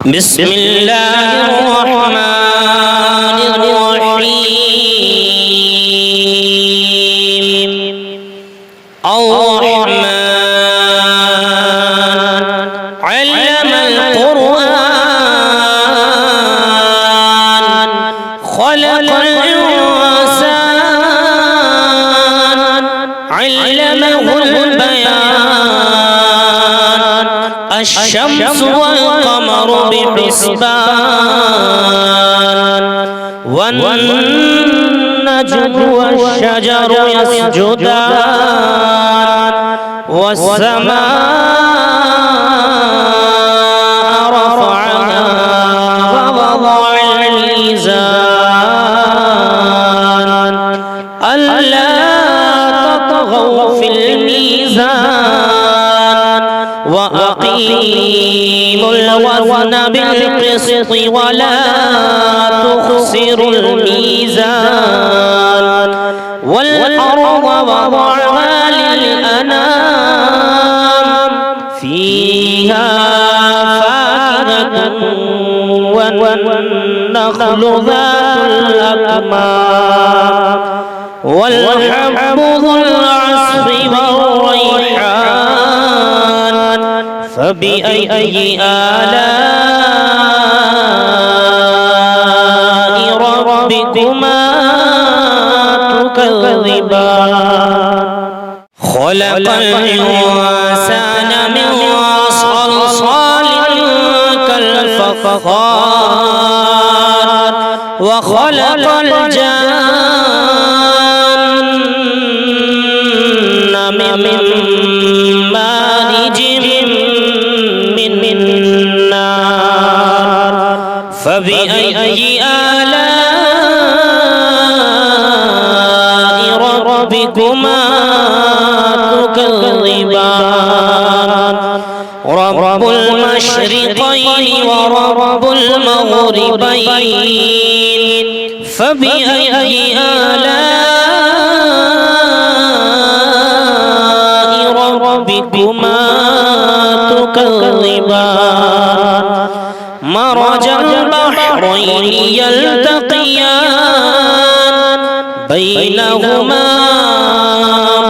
بسم الله الرحمن الرحيم الرحمن علم القرآن خلق الإنسان علمه البيان الشمس والقمر بحسبان والنجم والشجر يسجدان والسماء رفعها ووضع الميزان ألا تطغوا في الميزان وأقيموا الوزن بالقسط ولا تخسروا الميزان والأرض وضعها للأنام فيها فاكهة والنخل ذات الأكمام والحب ذو العصف والريحان فبأي آلاء ربكما تكذبان خلق الإنسان من صلصال كالفخار وخلق الجن من مارج من نار فبأي آلاء ربكما تكذبان رب المشرقين ورب المغربين فبأي آلاء ربكما تكذبان مرج البحرين يلتقيان بينهما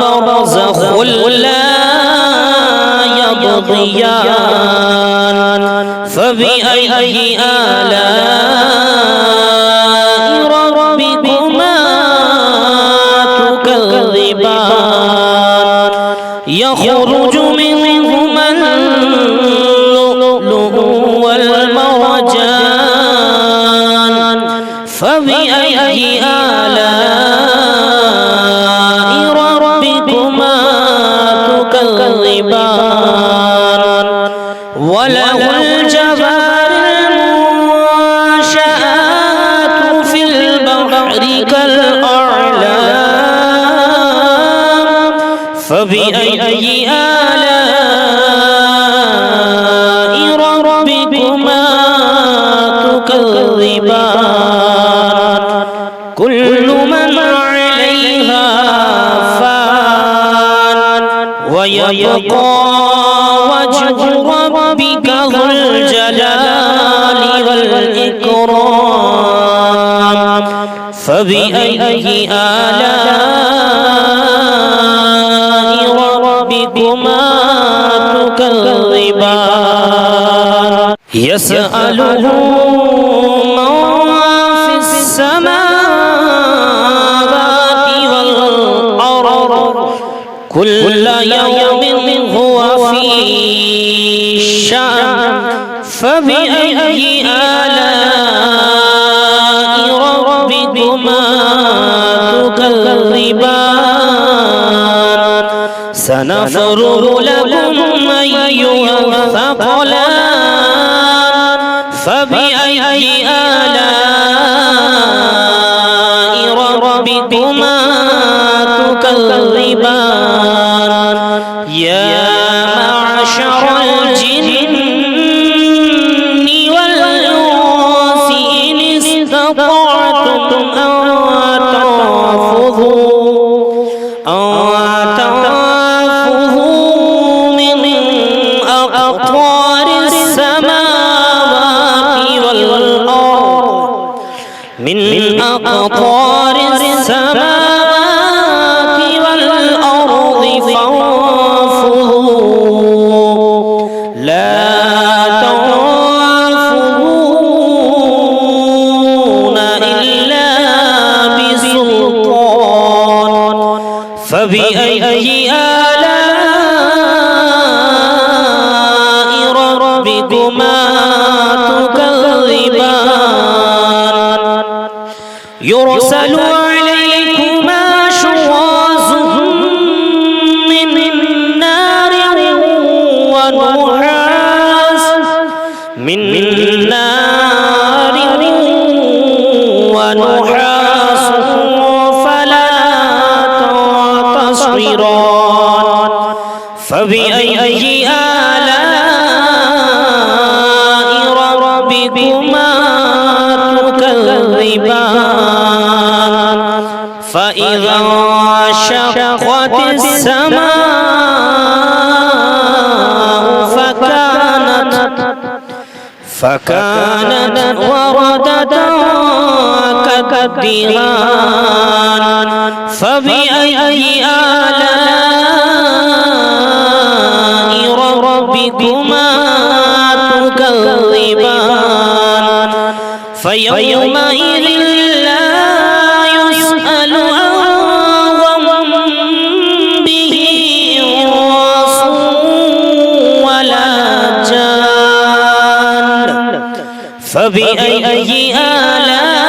برزخ لا يبغيان فبأي آلاء ربكما تكذبان يخرج منهما اللؤلؤ والمرجان فبأي آلاء ربكما تكذبان وله الجوار المنشآت في البحر كالأعلام فبأي آلاء ربكما تكذبان كل من عليها فان ويبقى وجه ربك ذو الجلال والإكرام فبأي آلاء ربكما تكذبان يسأله من في السماوات والأرض كل يوم هو في شأن فبأي آلاء ربكما تكذبان سنفرغ لكم أيها الثقلان فبأي آلاء ربكما تكذبان يا معشر الجن والإنس إن استطعتم أن تنفذوا من أقطار السماوات أقطار السماوات والأرض فانفذوا لا تنفذون إلا بسلطان فبأي آلاء ربكما تكذبان يرسل عليكما شواظ من نار ونحاس فلا تنتصران فبأي آلاء ربكما تكذبان فإذا انشقت السماء فكانت وردة كالدهان فبأي آلاء ربكما تكذبان فيومئذ لا يسأل عن ذنبه انس ولا جان فبأي آلاء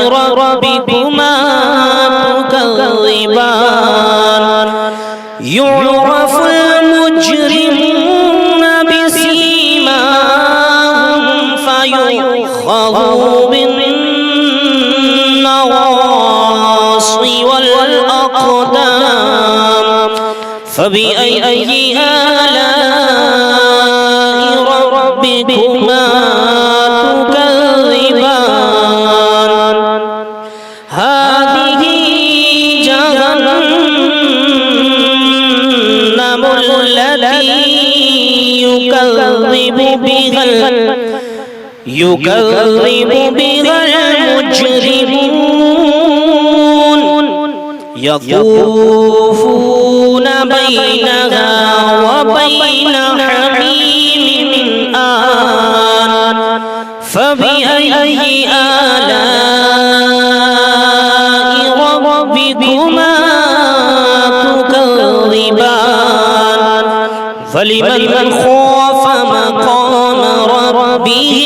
ربكما تكذبان يعرف المجرمون بسيماهم فيؤخذ بالنواصي والأقدام فبأي آلاء ربكما تكذبان هذه جهنم التي يكذب بها المجرمون يطوفون بينها وبين حميم آن فبأي آلاء ربكما تكذبان فلمن خاف مقام ربه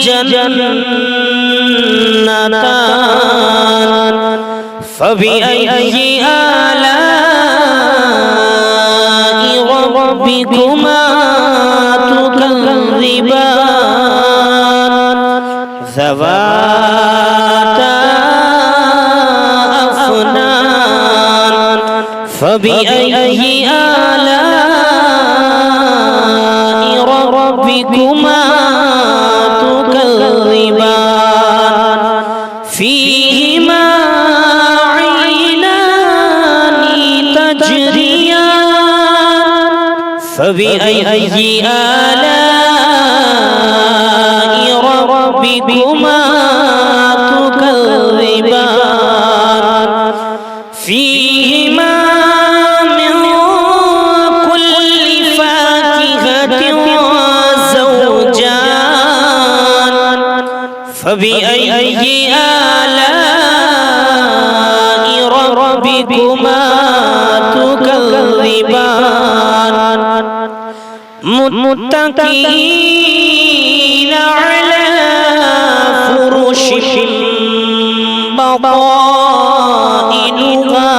جنتان فبأي آلاء ربكما تكذبان ذواتا أفنان فبأي آلاء ربكما تكذبان فيهما عينان تجريان فبأي آلاء ربكما تكذبان فيهما من كل فاكهة زوجان فبأي آلاء ربكما تكذبان متكئين على فرش بطائنها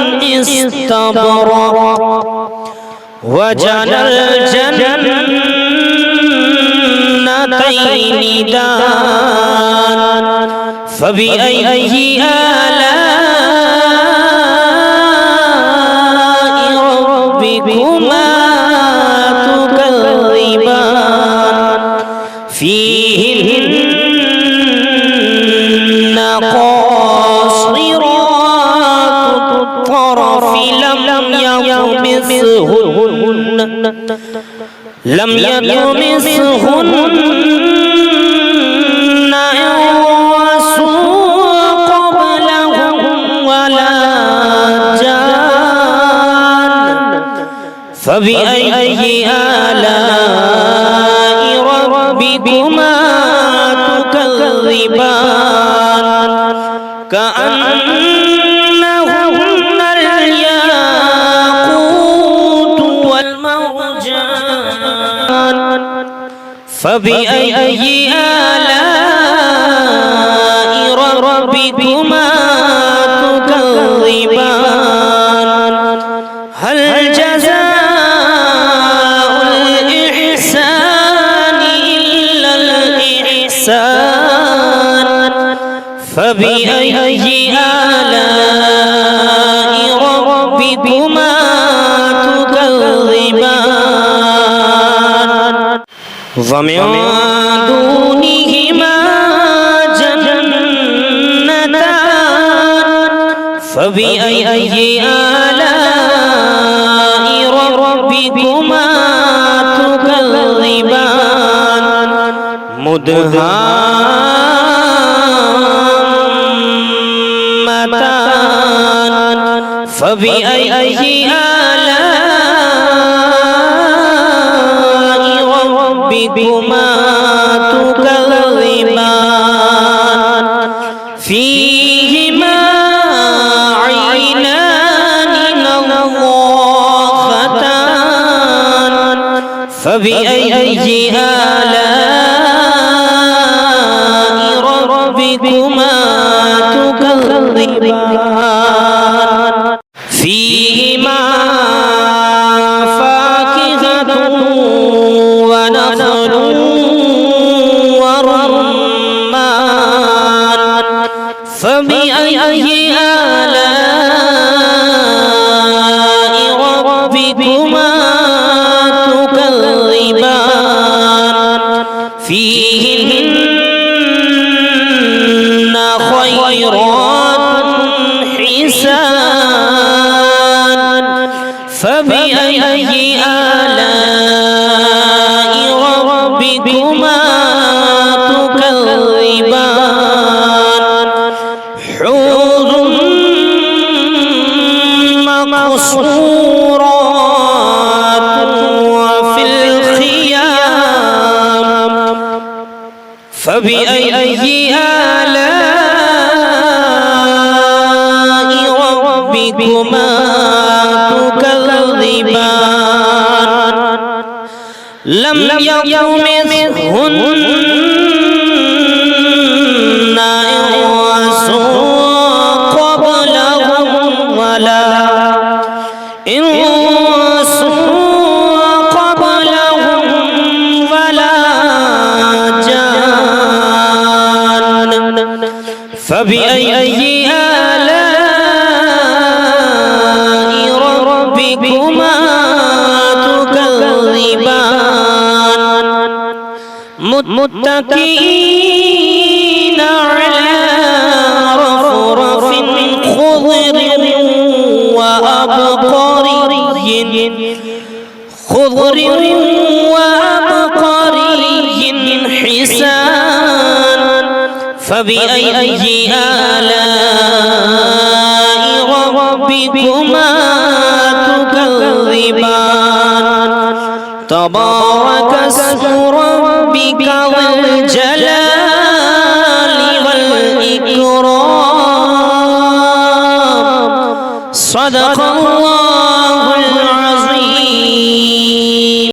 من استبرق وجنى الجنتين دان فبأي آلاء ربكما تكذبان فيهن قاصرات الطرف لم يطمثهن لم يطمثهن إنس قبلهم ولا جان فبأي آلاء ربكما تكذبان كأنهن الياقوت والمرجان فبأي آلاء ربكما تكذبان هل جزاء الإحسان إلا الإحسان فبأي آلاء ربكما تكذبان ومن دونهما جنتان فبأي آلاء ربكما تكذبان مدهامتان فبأي آلاء ربكما تكذبان فيهما عينان نضاختان فبأي آلاء ربكما تكذبان فيهما فاكهة ونخل ورمان فبأي آلاء ربكما تكذبان فيهن خيرات حسان فبأي آلاء ربكما تكذبان حور مقصورات وفي الخيام فبأي آلاء ربكما تكذبان لم يطمثهن إنس قبلهم ولا إنس قبلهم ولا جان فبأي آلاء ربكما تكذبان متكئين على رفرف خضر وعبقري حسان فبأي آلاء ربكما تكذبان تبارك اسم ربك ذو الجلال والإكرام صدق الله